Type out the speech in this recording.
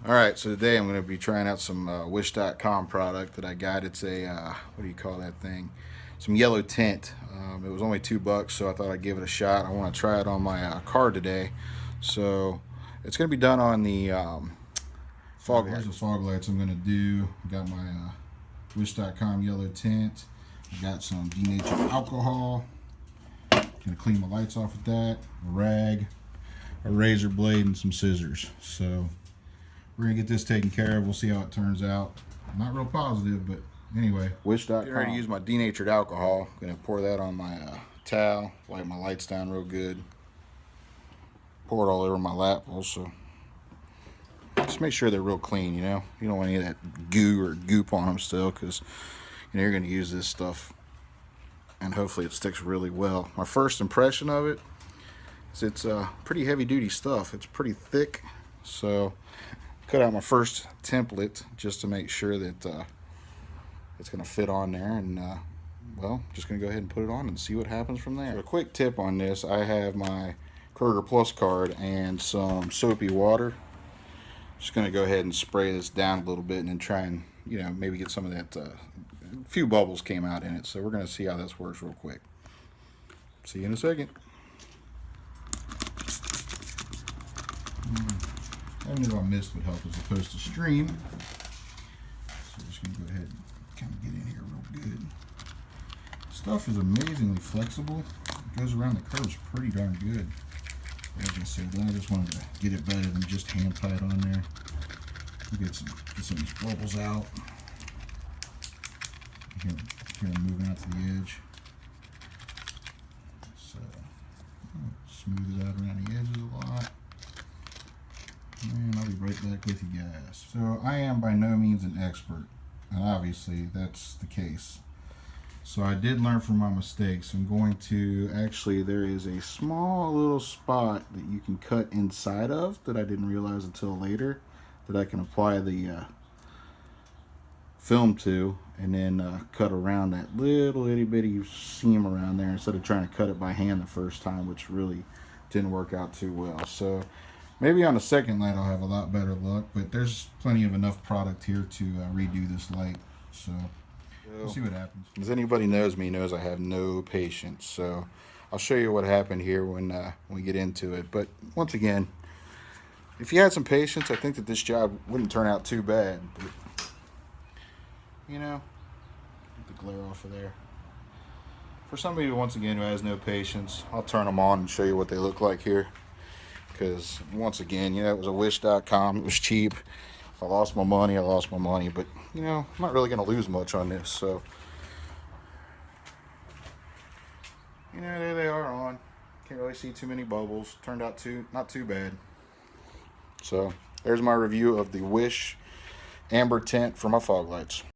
Alright, so today I'm going to be trying out some Wish.com product that I got. It's a, what do you call that thing? Some yellow tint. It was only $2, so I thought I'd give it a shot. I want to try it on my car today. So it's going to be done on the fog lights. Here's the fog lights I'm going to do. Got my Wish.com yellow tint. I got some denatured alcohol. Going to clean my lights off with that. A rag, a razor blade, and some scissors. So we're gonna get this taken care of. We'll see how it turns out. I'm not real positive, but anyway. Wish.com. Getting ready to use my denatured alcohol. Gonna pour that on my towel. Wipe my lights down real good. Pour it all over my lap also. Just make sure they're real clean. You know, you don't want any of that goo or goop on them still, because you're gonna use this stuff, and hopefully it sticks really well. My first impression of it is it's pretty heavy-duty stuff. It's pretty thick, so cut out my first template just to make sure that it's going to fit on there, and well, just going to go ahead and put it on and see what happens from there. So a quick tip on this: I have my Kroger Plus card and some soapy water. Just going to go ahead and spray this down a little bit and then try and, you know, maybe get some of that, a few bubbles came out in it. So we're going to see how this works real quick. See you in a second. I knew our mist would help as opposed to stream. So we're just going to go ahead and kind of get in here real good. Stuff is amazingly flexible. It goes around the curves pretty darn good. As I said, I just wanted to get it better than just hand tie it on there. Get some of these bubbles out. Here I'm moving out to the edge. So smooth it out around the edges a lot. And I'll be right back with you guys. So I am by no means an expert, and obviously that's the case. So I did learn from my mistakes. I'm going to, actually, there is a small little spot that you can cut inside of that I didn't realize until later, that I can apply the film to, and then cut around that little itty bitty seam around there instead of trying to cut it by hand the first time, which really didn't work out too well. So maybe on the second light I'll have a lot better luck, but there's plenty of enough product here to redo this light. So we'll see what happens. As anybody knows me knows I have no patience. So I'll show you what happened here when we get into it. But once again, if you had some patience, I think that this job wouldn't turn out too bad. But, you know, get the glare off of there. For somebody, once again, who has no patience, I'll turn them on and show you what they look like here. Because, once again, you know, it was a Wish.com. It was cheap. If I lost my money, I lost my money. But, you know, I'm not really going to lose much on this. So, you know, there they are on. Can't really see too many bubbles. Turned out not too bad. So, there's my review of the Wish Amber Tint for my fog lights.